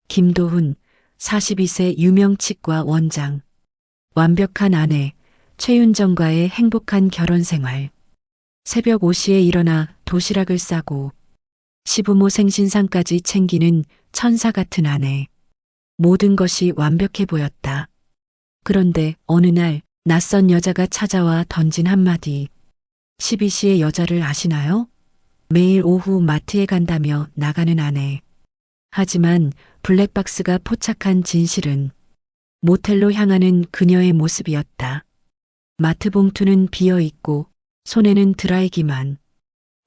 김도훈, 42세 유명 치과 원장. 완벽한 아내, 최윤정과의 행복한 결혼 생활. 새벽 5시에 일어나 도시락을 싸고 시부모 생신상까지 챙기는 천사 같은 아내. 모든 것이 완벽해 보였다. 그런데 어느 날 낯선 여자가 찾아와 던진 한마디. 12시의 여자를 아시나요? 매일 오후 마트에 간다며 나가는 아내. 하지만 블랙박스가 포착한 진실은 모텔로 향하는 그녀의 모습이었다. 마트 봉투는 비어 있고 손에는 드라이기만.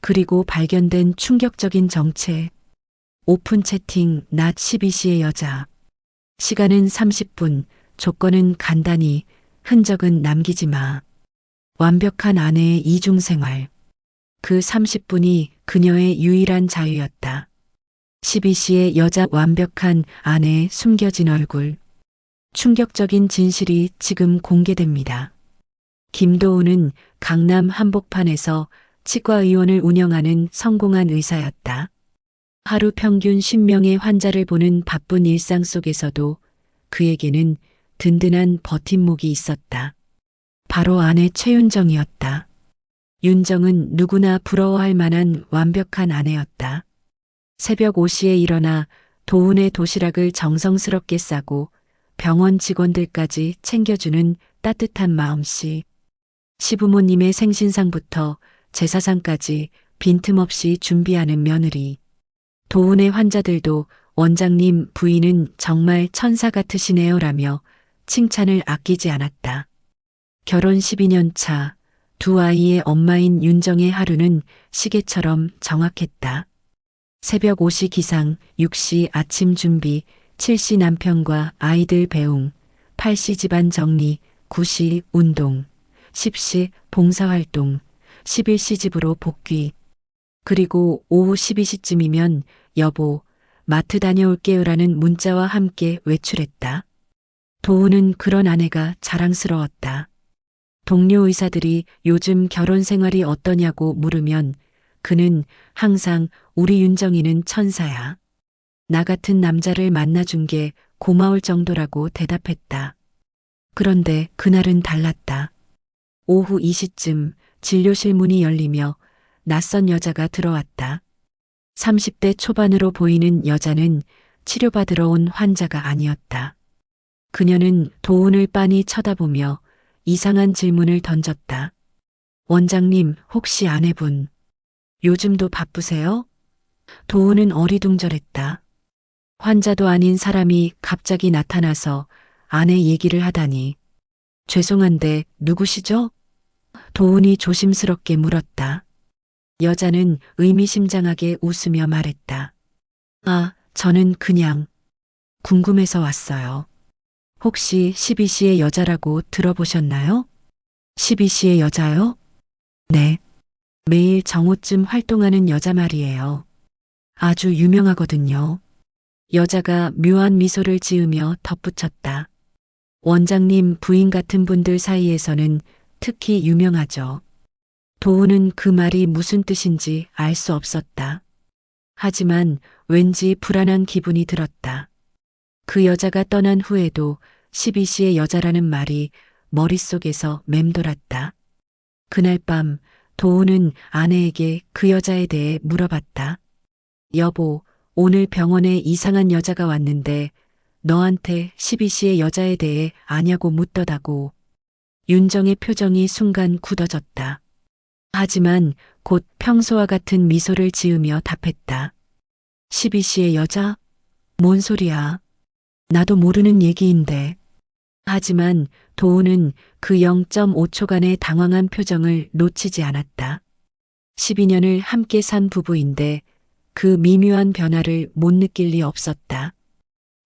그리고 발견된 충격적인 정체. 오픈 채팅 낮 12시의 여자. 시간은 30분, 조건은 간단히, 흔적은 남기지 마. 완벽한 아내의 이중생활. 그 30분이 그녀의 유일한 자유였다. 12시의 여자 완벽한 아내의 숨겨진 얼굴. 충격적인 진실이 지금 공개됩니다. 김도훈은 강남 한복판에서 치과의원을 운영하는 성공한 의사였다. 하루 평균 10명의 환자를 보는 바쁜 일상 속에서도 그에게는 든든한 버팀목이 있었다. 바로 아내 최윤정이었다. 윤정은 누구나 부러워할 만한 완벽한 아내였다. 새벽 5시에 일어나 도훈의 도시락을 정성스럽게 싸고 병원 직원들까지 챙겨주는 따뜻한 마음씨. 시부모님의 생신상부터 제사상까지 빈틈없이 준비하는 며느리. 도훈의 환자들도 원장님 부인은 정말 천사 같으시네요 라며 칭찬을 아끼지 않았다. 결혼 12년 차 두 아이의 엄마인 윤정의 하루는 시계처럼 정확했다. 새벽 5시 기상, 6시 아침 준비, 7시 남편과 아이들 배웅, 8시 집안 정리, 9시 운동, 10시 봉사활동, 11시 집으로 복귀. 그리고 오후 12시쯤이면 여보, 마트 다녀올게요라는 문자와 함께 외출했다. 도훈은 그런 아내가 자랑스러웠다. 동료 의사들이 요즘 결혼 생활이 어떠냐고 물으면 그는 항상 우리 윤정이는 천사야. 나 같은 남자를 만나준 게 고마울 정도라고 대답했다. 그런데 그날은 달랐다. 오후 2시쯤 진료실 문이 열리며 낯선 여자가 들어왔다. 30대 초반으로 보이는 여자는 치료받으러 온 환자가 아니었다. 그녀는 도훈을 빤히 쳐다보며 이상한 질문을 던졌다. 원장님, 혹시 아내분 요즘도 바쁘세요? 도훈은 어리둥절했다. 환자도 아닌 사람이 갑자기 나타나서 아내 얘기를 하다니. 죄송한데 누구시죠? 도훈이 조심스럽게 물었다. 여자는 의미심장하게 웃으며 말했다. 아, 저는 그냥 궁금해서 왔어요. 혹시 12시의 여자라고 들어보셨나요? 12시의 여자요? 네. 매일 정오쯤 활동하는 여자 말이에요. 아주 유명하거든요. 여자가 묘한 미소를 지으며 덧붙였다. 원장님 부인 같은 분들 사이에서는 특히 유명하죠. 도훈은 그 말이 무슨 뜻인지 알 수 없었다. 하지만 왠지 불안한 기분이 들었다. 그 여자가 떠난 후에도 12시의 여자라는 말이 머릿속에서 맴돌았다. 그날 밤 도훈은 아내에게 그 여자에 대해 물어봤다. 여보, 오늘 병원에 이상한 여자가 왔는데 너한테 12시의 여자에 대해 아냐고 묻더다고. 윤정의 표정이 순간 굳어졌다. 하지만 곧 평소와 같은 미소를 지으며 답했다. 12시의 여자? 뭔 소리야? 나도 모르는 얘기인데. 하지만 도훈은 그 0.5초간의 당황한 표정을 놓치지 않았다. 12년을 함께 산 부부인데 그 미묘한 변화를 못 느낄 리 없었다.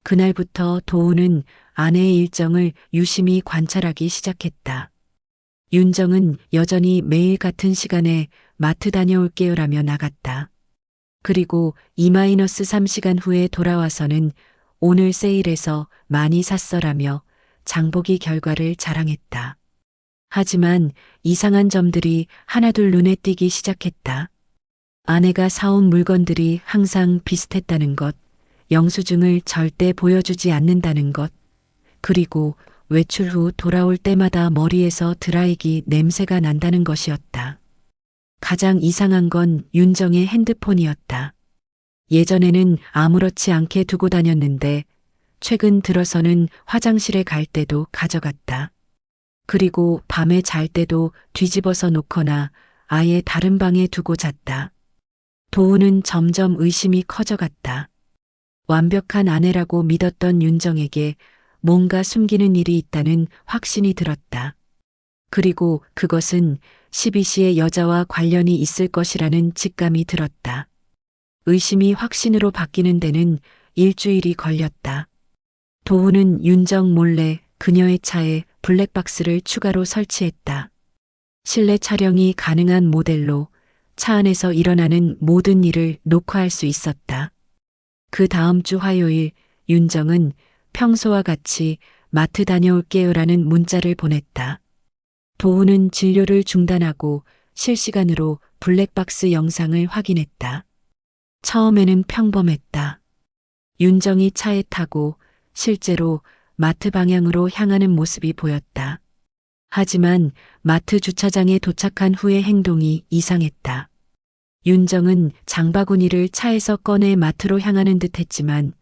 그날부터 도훈은 아내의 일정을 유심히 관찰하기 시작했다. 윤정은 여전히 매일 같은 시간에 마트 다녀올게요라며 나갔다. 그리고 2-3시간 후에 돌아와서는 오늘 세일해서 많이 샀어라며 장보기 결과를 자랑했다. 하지만 이상한 점들이 하나둘 눈에 띄기 시작했다. 아내가 사온 물건들이 항상 비슷했다는 것, 영수증을 절대 보여주지 않는다는 것. 그리고 외출 후 돌아올 때마다 머리에서 드라이기 냄새가 난다는 것이었다. 가장 이상한 건 윤정의 핸드폰이었다. 예전에는 아무렇지 않게 두고 다녔는데 최근 들어서는 화장실에 갈 때도 가져갔다. 그리고 밤에 잘 때도 뒤집어서 놓거나 아예 다른 방에 두고 잤다. 도우는 점점 의심이 커져갔다. 완벽한 아내라고 믿었던 윤정에게 뭔가 숨기는 일이 있다는 확신이 들었다. 그리고 그것은 12시의 여자와 관련이 있을 것이라는 직감이 들었다. 의심이 확신으로 바뀌는 데는 일주일이 걸렸다. 도우는 윤정 몰래 그녀의 차에 블랙박스를 추가로 설치했다. 실내 촬영이 가능한 모델로 차 안에서 일어나는 모든 일을 녹화할 수 있었다. 그 다음 주 화요일 윤정은 평소와 같이 마트 다녀올게요라는 문자를 보냈다. 도우는 진료를 중단하고 실시간으로 블랙박스 영상을 확인했다. 처음에는 평범했다. 윤정이 차에 타고 실제로 마트 방향으로 향하는 모습이 보였다. 하지만 마트 주차장에 도착한 후의 행동이 이상했다. 윤정은 장바구니를 차에서 꺼내 마트로 향하는 듯 했지만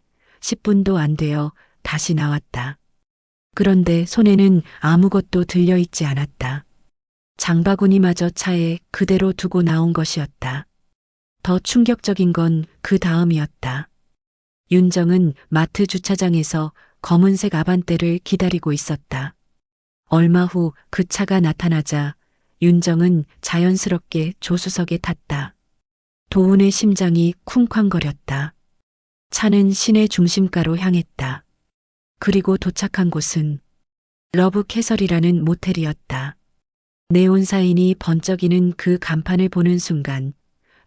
10분도 안 되어 다시 나왔다. 그런데 손에는 아무것도 들려있지 않았다. 장바구니마저 차에 그대로 두고 나온 것이었다. 더 충격적인 건 그 다음이었다. 윤정은 마트 주차장에서 검은색 아반떼를 기다리고 있었다. 얼마 후 그 차가 나타나자 윤정은 자연스럽게 조수석에 탔다. 도훈의 심장이 쿵쾅거렸다. 차는 시내 중심가로 향했다. 그리고 도착한 곳은 러브 캐설이라는 모텔이었다. 네온 사인이 번쩍이는 그 간판을 보는 순간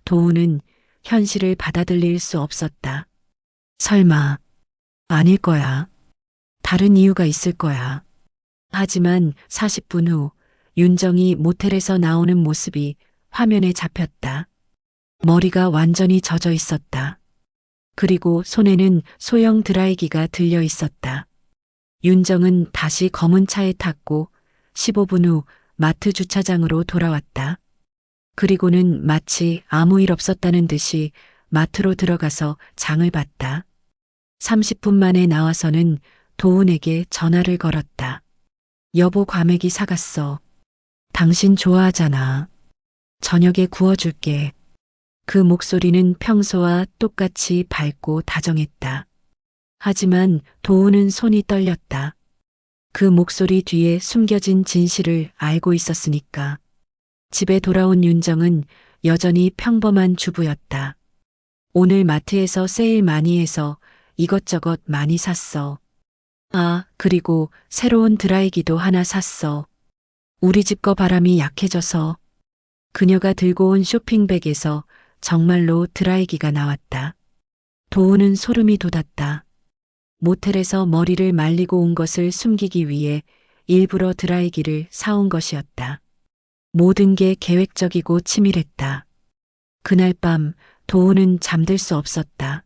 도훈은 현실을 받아들일 수 없었다. 설마 아닐 거야. 다른 이유가 있을 거야. 하지만 40분 후 윤정이 모텔에서 나오는 모습이 화면에 잡혔다. 머리가 완전히 젖어 있었다. 그리고 손에는 소형 드라이기가 들려 있었다. 윤정은 다시 검은 차에 탔고 15분 후 마트 주차장으로 돌아왔다. 그리고는 마치 아무 일 없었다는 듯이 마트로 들어가서 장을 봤다. 30분 만에 나와서는 도훈에게 전화를 걸었다. 여보, 과메기 사갔어. 당신 좋아하잖아. 저녁에 구워줄게. 그 목소리는 평소와 똑같이 밝고 다정했다. 하지만 도훈은 손이 떨렸다. 그 목소리 뒤에 숨겨진 진실을 알고 있었으니까. 집에 돌아온 윤정은 여전히 평범한 주부였다. 오늘 마트에서 세일 많이 해서 이것저것 많이 샀어. 아, 그리고 새로운 드라이기도 하나 샀어. 우리 집 거 바람이 약해져서. 그녀가 들고 온 쇼핑백에서 정말로 드라이기가 나왔다. 도훈은 소름이 돋았다. 모텔에서 머리를 말리고 온 것을 숨기기 위해 일부러 드라이기를 사온 것이었다. 모든 게 계획적이고 치밀했다. 그날 밤 도훈은 잠들 수 없었다.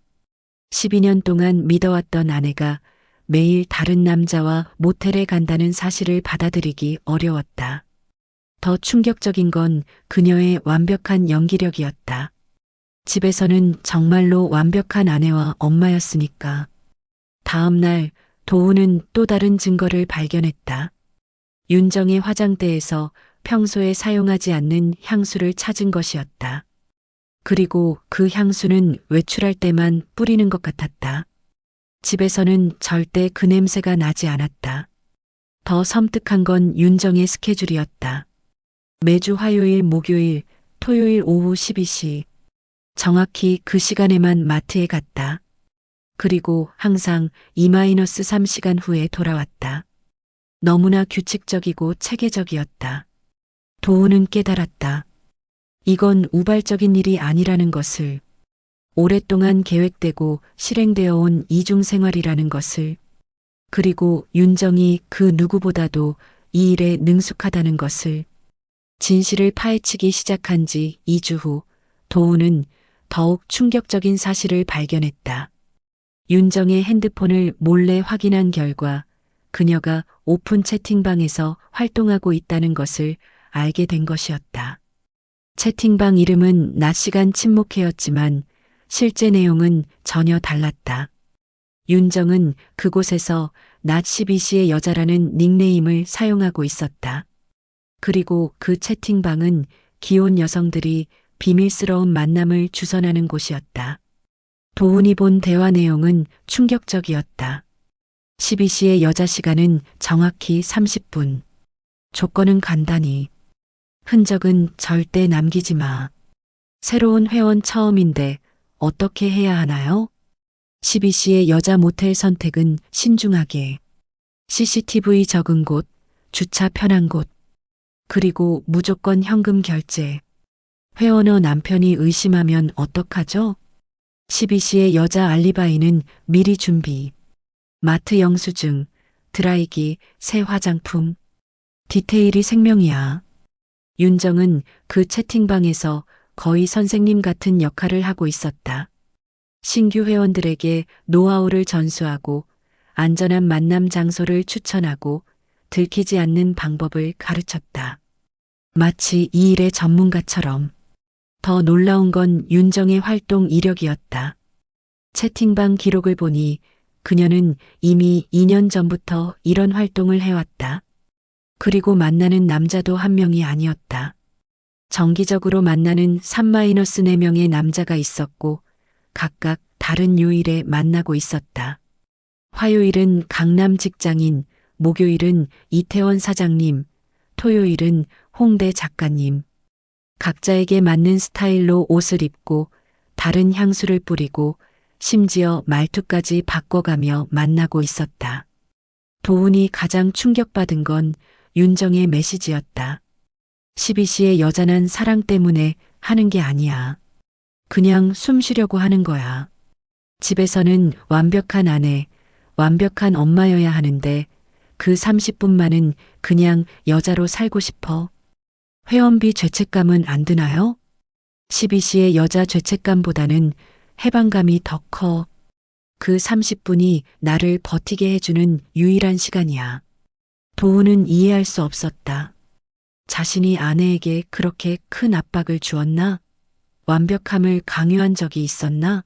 12년 동안 믿어왔던 아내가 매일 다른 남자와 모텔에 간다는 사실을 받아들이기 어려웠다. 더 충격적인 건 그녀의 완벽한 연기력이었다. 집에서는 정말로 완벽한 아내와 엄마였으니까. 다음 날 도훈은 또 다른 증거를 발견했다. 윤정의 화장대에서 평소에 사용하지 않는 향수를 찾은 것이었다. 그리고 그 향수는 외출할 때만 뿌리는 것 같았다. 집에서는 절대 그 냄새가 나지 않았다. 더 섬뜩한 건 윤정의 스케줄이었다. 매주 화요일, 목요일, 토요일 오후 12시. 정확히 그 시간에만 마트에 갔다. 그리고 항상 2-3시간 후에 돌아왔다. 너무나 규칙적이고 체계적이었다. 도훈은 깨달았다. 이건 우발적인 일이 아니라는 것을. 오랫동안 계획되고 실행되어 온 이중생활이라는 것을. 그리고 윤정이 그 누구보다도 이 일에 능숙하다는 것을. 진실을 파헤치기 시작한 지 2주 후 도훈은 더욱 충격적인 사실을 발견했다. 윤정의 핸드폰을 몰래 확인한 결과 그녀가 오픈 채팅방에서 활동하고 있다는 것을 알게 된 것이었다. 채팅방 이름은 낮 시간 침묵회였지만 실제 내용은 전혀 달랐다. 윤정은 그곳에서 낮 12시의 여자라는 닉네임을 사용하고 있었다. 그리고 그 채팅방은 기혼 여성들이 비밀스러운 만남을 주선하는 곳이었다. 도훈이 본 대화 내용은 충격적이었다. 12시의 여자 시간은 정확히 30분. 조건은 간단히. 흔적은 절대 남기지 마. 새로운 회원 처음인데 어떻게 해야 하나요? 12시의 여자 모텔 선택은 신중하게. CCTV 적은 곳, 주차 편한 곳. 그리고 무조건 현금 결제. 회원어 남편이 의심하면 어떡하죠? 12시의 여자 알리바이는 미리 준비. 마트 영수증, 드라이기, 새 화장품. 디테일이 생명이야. 윤정은 그 채팅방에서 거의 선생님 같은 역할을 하고 있었다. 신규 회원들에게 노하우를 전수하고 안전한 만남 장소를 추천하고 들키지 않는 방법을 가르쳤다. 마치 이 일의 전문가처럼. 더 놀라운 건 윤정의 활동 이력이었다. 채팅방 기록을 보니 그녀는 이미 2년 전부터 이런 활동을 해왔다. 그리고 만나는 남자도 한 명이 아니었다. 정기적으로 만나는 3-4명의 남자가 있었고 각각 다른 요일에 만나고 있었다. 화요일은 강남 직장인, 목요일은 이태원 사장님, 토요일은 홍대 작가님. 각자에게 맞는 스타일로 옷을 입고 다른 향수를 뿌리고 심지어 말투까지 바꿔가며 만나고 있었다. 도훈이 가장 충격받은 건 윤정의 메시지였다. 12시의 여자는 사랑 때문에 하는 게 아니야. 그냥 숨 쉬려고 하는 거야. 집에서는 완벽한 아내, 완벽한 엄마여야 하는데 그 30분만은 그냥 여자로 살고 싶어. 회원비 죄책감은 안 드나요? 12시의 여자 죄책감보다는 해방감이 더 커. 그 30분이 나를 버티게 해주는 유일한 시간이야. 도훈은 이해할 수 없었다. 자신이 아내에게 그렇게 큰 압박을 주었나? 완벽함을 강요한 적이 있었나?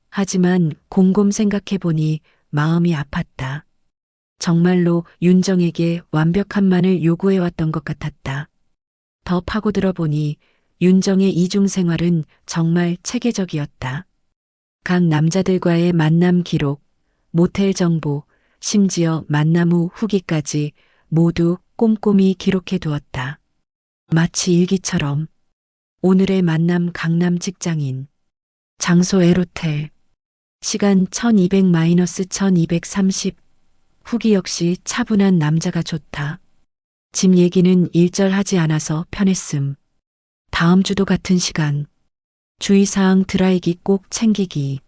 하지만 곰곰 생각해보니 마음이 아팠다. 정말로 윤정에게 완벽함만을 요구해왔던 것 같았다. 더 파고들어 보니 윤정의 이중 생활은 정말 체계적이었다. 각 남자들과의 만남 기록, 모텔 정보, 심지어 만남 후 후기까지 모두 꼼꼼히 기록해 두었다. 마치 일기처럼. 오늘의 만남 강남 직장인. 장소 에로텔. 시간 1200-1230. 후기 역시 차분한 남자가 좋다. 집 얘기는 일절하지 않아서 편했음. 다음 주도 같은 시간. 주의사항 드라이기 꼭 챙기기.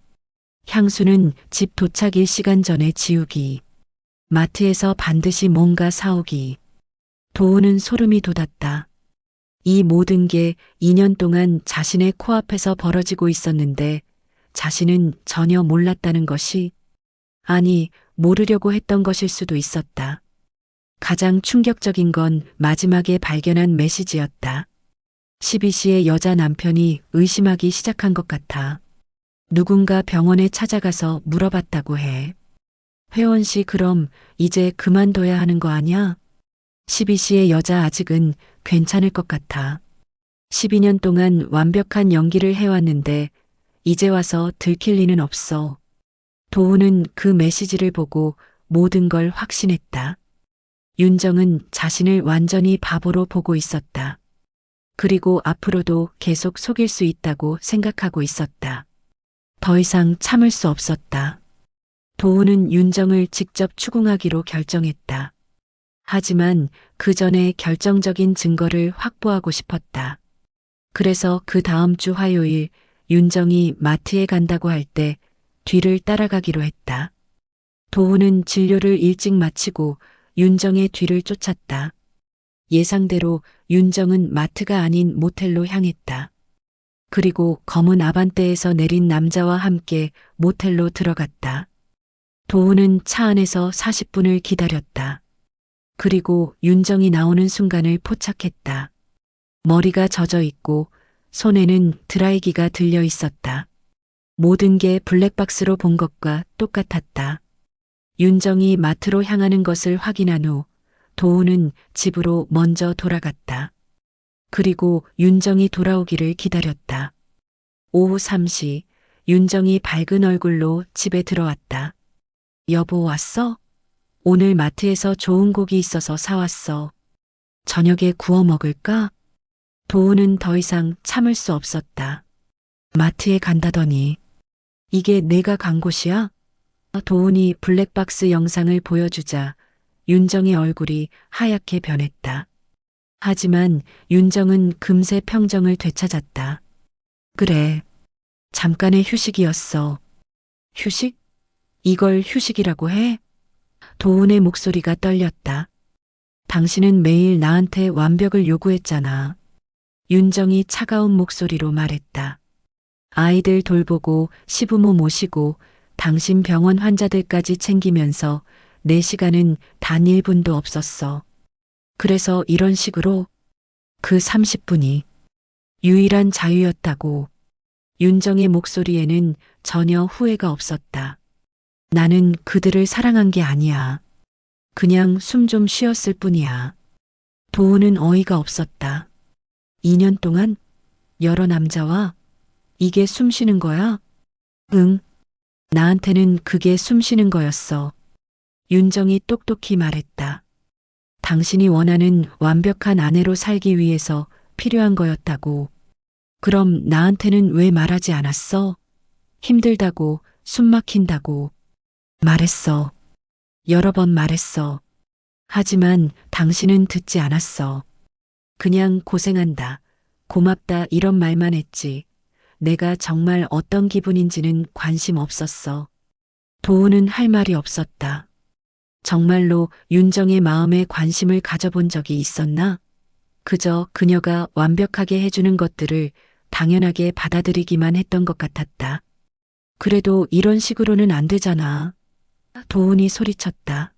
향수는 집 도착 1시간 전에 지우기. 마트에서 반드시 뭔가 사오기. 도우는 소름이 돋았다. 이 모든 게 2년 동안 자신의 코앞에서 벌어지고 있었는데 자신은 전혀 몰랐다는 것이, 아니, 모르려고 했던 것일 수도 있었다. 가장 충격적인 건 마지막에 발견한 메시지였다. 12시의 여자 남편이 의심하기 시작한 것 같아. 누군가 병원에 찾아가서 물어봤다고 해. 회원 씨 그럼 이제 그만둬야 하는 거 아냐? 12시의 여자 아직은 괜찮을 것 같아. 12년 동안 완벽한 연기를 해왔는데 이제 와서 들킬 리는 없어. 도우는 그 메시지를 보고 모든 걸 확신했다. 윤정은 자신을 완전히 바보로 보고 있었다. 그리고 앞으로도 계속 속일 수 있다고 생각하고 있었다. 더 이상 참을 수 없었다. 도우는 윤정을 직접 추궁하기로 결정했다. 하지만 그 전에 결정적인 증거를 확보하고 싶었다. 그래서 그 다음 주 화요일 윤정이 마트에 간다고 할 때 뒤를 따라가기로 했다. 도우는 진료를 일찍 마치고 윤정의 뒤를 쫓았다. 예상대로 윤정은 마트가 아닌 모텔로 향했다. 그리고 검은 아반떼에서 내린 남자와 함께 모텔로 들어갔다. 도훈은 차 안에서 40분을 기다렸다. 그리고 윤정이 나오는 순간을 포착했다. 머리가 젖어 있고 손에는 드라이기가 들려 있었다. 모든 게 블랙박스로 본 것과 똑같았다. 윤정이 마트로 향하는 것을 확인한 후 도훈은 집으로 먼저 돌아갔다. 그리고 윤정이 돌아오기를 기다렸다. 오후 3시 윤정이 밝은 얼굴로 집에 들어왔다. 여보 왔어? 오늘 마트에서 좋은 고기 있어서 사왔어. 저녁에 구워 먹을까? 도훈은 더 이상 참을 수 없었다. 마트에 간다더니 이게 내가 간 곳이야? 도훈이 블랙박스 영상을 보여주자 윤정의 얼굴이 하얗게 변했다. 하지만 윤정은 금세 평정을 되찾았다. 그래, 잠깐의 휴식이었어. 휴식? 이걸 휴식이라고 해? 도훈의 목소리가 떨렸다. 당신은 매일 나한테 완벽을 요구했잖아. 윤정이 차가운 목소리로 말했다. 아이들 돌보고 시부모 모시고 당신 병원 환자들까지 챙기면서 내 시간은 단 1분도 없었어. 그래서 이런 식으로 그 30분이 유일한 자유였다고. 윤정의 목소리에는 전혀 후회가 없었다. 나는 그들을 사랑한 게 아니야. 그냥 숨 좀 쉬었을 뿐이야. 도훈은 어이가 없었다. 2년 동안 여러 남자와 이게 숨 쉬는 거야? 응. 나한테는 그게 숨 쉬는 거였어. 윤정이 똑똑히 말했다. 당신이 원하는 완벽한 아내로 살기 위해서 필요한 거였다고. 그럼 나한테는 왜 말하지 않았어? 힘들다고, 숨 막힌다고. 말했어. 여러 번 말했어. 하지만 당신은 듣지 않았어. 그냥 고생한다, 고맙다 이런 말만 했지. 내가 정말 어떤 기분인지는 관심 없었어. 도훈은 할 말이 없었다. 정말로 윤정의 마음에 관심을 가져본 적이 있었나? 그저 그녀가 완벽하게 해주는 것들을 당연하게 받아들이기만 했던 것 같았다. 그래도 이런 식으로는 안 되잖아. 도훈이 소리쳤다.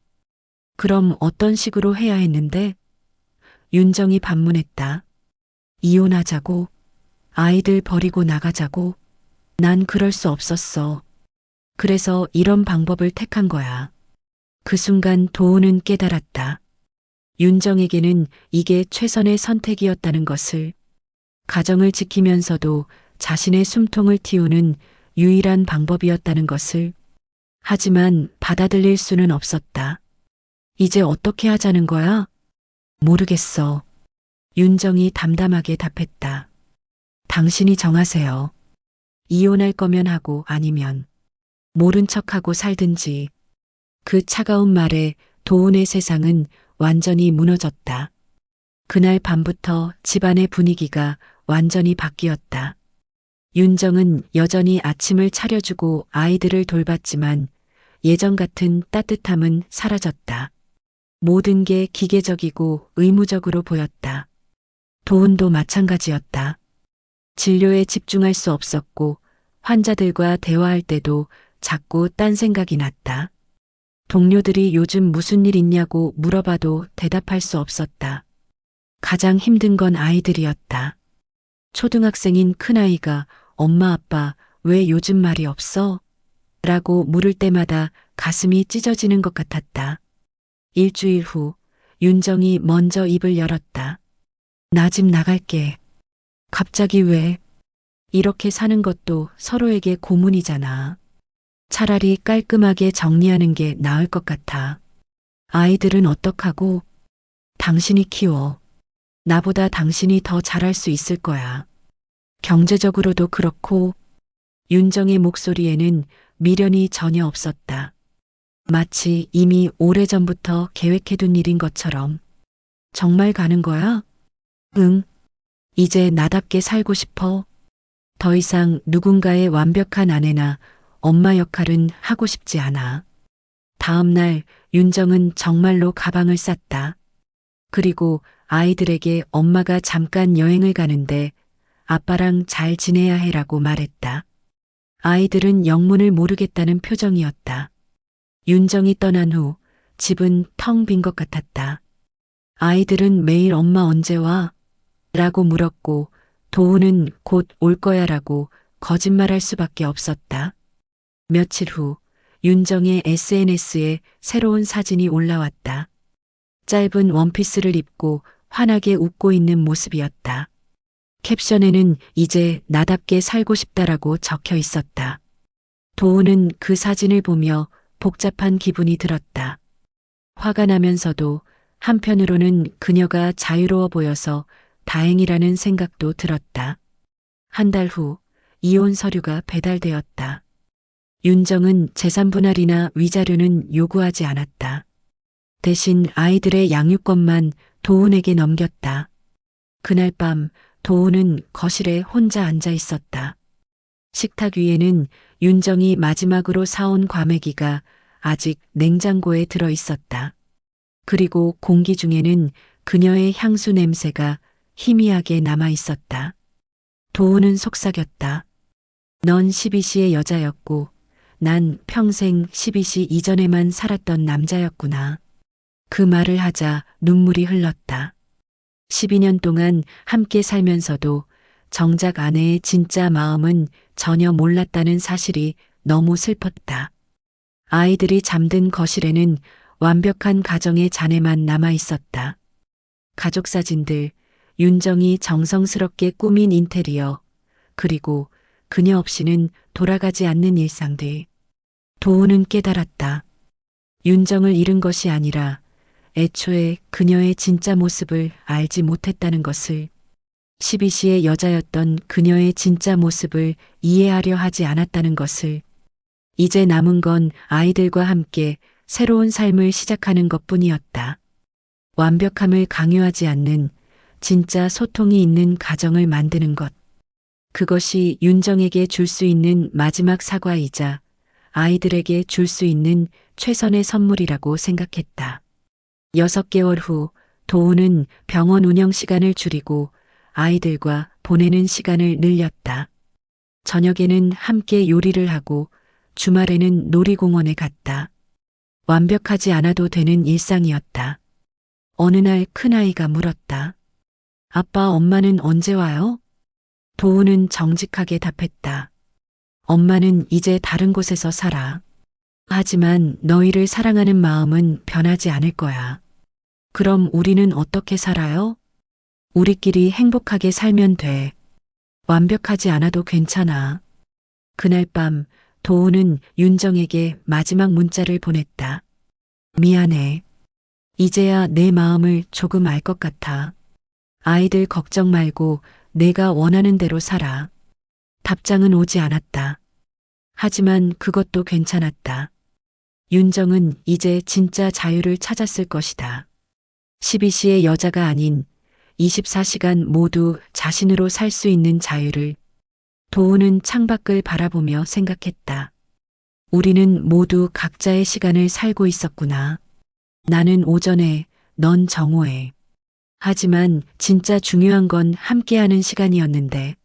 그럼 어떤 식으로 해야 했는데? 윤정이 반문했다. 이혼하자고. 아이들 버리고 나가자고. 난 그럴 수 없었어. 그래서 이런 방법을 택한 거야. 그 순간 도훈은 깨달았다. 윤정에게는 이게 최선의 선택이었다는 것을. 가정을 지키면서도 자신의 숨통을 틔우는 유일한 방법이었다는 것을. 하지만 받아들일 수는 없었다. 이제 어떻게 하자는 거야? 모르겠어. 윤정이 담담하게 답했다. 당신이 정하세요. 이혼할 거면 하고 아니면 모른 척하고 살든지. 그 차가운 말에 도훈의 세상은 완전히 무너졌다. 그날 밤부터 집안의 분위기가 완전히 바뀌었다. 윤정은 여전히 아침을 차려주고 아이들을 돌봤지만 예전 같은 따뜻함은 사라졌다. 모든 게 기계적이고 의무적으로 보였다. 도훈도 마찬가지였다. 진료에 집중할 수 없었고 환자들과 대화할 때도 자꾸 딴 생각이 났다. 동료들이 요즘 무슨 일 있냐고 물어봐도 대답할 수 없었다. 가장 힘든 건 아이들이었다. 초등학생인 큰아이가 엄마 아빠 왜 요즘 말이 없어? 라고 물을 때마다 가슴이 찢어지는 것 같았다. 일주일 후 윤정이 먼저 입을 열었다. 나 집 나갈게. 갑자기 왜? 이렇게 사는 것도 서로에게 고문이잖아. 차라리 깔끔하게 정리하는 게 나을 것 같아. 아이들은 어떡하고? 당신이 키워. 나보다 당신이 더 잘할 수 있을 거야. 경제적으로도 그렇고. 윤정의 목소리에는 미련이 전혀 없었다. 마치 이미 오래전부터 계획해둔 일인 것처럼. 정말 가는 거야? 응. 이제 나답게 살고 싶어. 더 이상 누군가의 완벽한 아내나 엄마 역할은 하고 싶지 않아. 다음 날 윤정은 정말로 가방을 쌌다. 그리고 아이들에게 엄마가 잠깐 여행을 가는데 아빠랑 잘 지내야 해라고 말했다. 아이들은 영문을 모르겠다는 표정이었다. 윤정이 떠난 후 집은 텅 빈 것 같았다. 아이들은 매일 엄마 언제 와? 라고 물었고 도우는 곧 올 거야 라고 거짓말할 수밖에 없었다. 며칠 후 윤정의 SNS에 새로운 사진이 올라왔다. 짧은 원피스를 입고 환하게 웃고 있는 모습이었다. 캡션에는 이제 나답게 살고 싶다라고 적혀 있었다. 도우는 그 사진을 보며 복잡한 기분이 들었다. 화가 나면서도 한편으로는 그녀가 자유로워 보여서 다행이라는 생각도 들었다. 한 달 후 이혼 서류가 배달되었다. 윤정은 재산 분할이나 위자료는 요구하지 않았다. 대신 아이들의 양육권만 도훈에게 넘겼다. 그날 밤 도훈은 거실에 혼자 앉아 있었다. 식탁 위에는 윤정이 마지막으로 사온 과메기가 아직 냉장고에 들어 있었다. 그리고 공기 중에는 그녀의 향수 냄새가 희미하게 남아 있었다. 도훈은 속삭였다. 넌 12시의 여자였고 난 평생 12시 이전에만 살았던 남자였구나. 그 말을 하자 눈물이 흘렀다. 12년 동안 함께 살면서도 정작 아내의 진짜 마음은 전혀 몰랐다는 사실이 너무 슬펐다. 아이들이 잠든 거실에는 완벽한 가정의 잔해만 남아 있었다. 가족 사진들, 윤정이 정성스럽게 꾸민 인테리어, 그리고 그녀 없이는 돌아가지 않는 일상들. 도우는 깨달았다. 윤정을 잃은 것이 아니라 애초에 그녀의 진짜 모습을 알지 못했다는 것을, 12시의 여자였던 그녀의 진짜 모습을 이해하려 하지 않았다는 것을, 이제 남은 건 아이들과 함께 새로운 삶을 시작하는 것뿐이었다. 완벽함을 강요하지 않는 진짜 소통이 있는 가정을 만드는 것. 그것이 윤정에게 줄 수 있는 마지막 사과이자 아이들에게 줄 수 있는 최선의 선물이라고 생각했다. 6개월 후 도우는 병원 운영 시간을 줄이고 아이들과 보내는 시간을 늘렸다. 저녁에는 함께 요리를 하고 주말에는 놀이공원에 갔다. 완벽하지 않아도 되는 일상이었다. 어느 날 큰아이가 물었다. 아빠, 엄마는 언제 와요? 도우는 정직하게 답했다. 엄마는 이제 다른 곳에서 살아. 하지만 너희를 사랑하는 마음은 변하지 않을 거야. 그럼 우리는 어떻게 살아요? 우리끼리 행복하게 살면 돼. 완벽하지 않아도 괜찮아. 그날 밤 도우는 윤정에게 마지막 문자를 보냈다. 미안해. 이제야 내 마음을 조금 알 것 같아. 아이들 걱정 말고 내가 원하는 대로 살아. 답장은 오지 않았다. 하지만 그것도 괜찮았다. 윤정은 이제 진짜 자유를 찾았을 것이다. 12시의 여자가 아닌 24시간 모두 자신으로 살 수 있는 자유를. 도우는 창밖을 바라보며 생각했다. 우리는 모두 각자의 시간을 살고 있었구나. 나는 오전에, 넌 정오에. 하지만 진짜 중요한 건 함께하는 시간이었는데,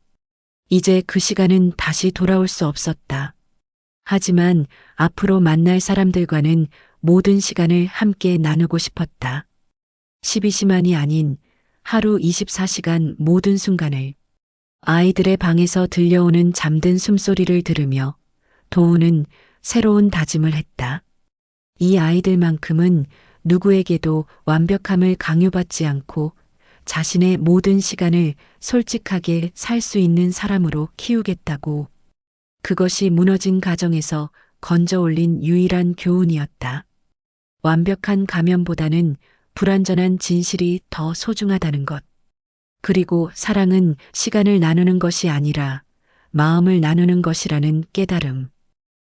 이제 그 시간은 다시 돌아올 수 없었다. 하지만 앞으로 만날 사람들과는 모든 시간을 함께 나누고 싶었다. 12시만이 아닌 하루 24시간 모든 순간을. 아이들의 방에서 들려오는 잠든 숨소리를 들으며 도우는 새로운 다짐을 했다. 이 아이들만큼은 누구에게도 완벽함을 강요받지 않고 자신의 모든 시간을 솔직하게 살 수 있는 사람으로 키우겠다고. 그것이 무너진 가정에서 건져 올린 유일한 교훈이었다. 완벽한 가면보다는 불완전한 진실이 더 소중하다는 것. 그리고 사랑은 시간을 나누는 것이 아니라 마음을 나누는 것이라는 깨달음.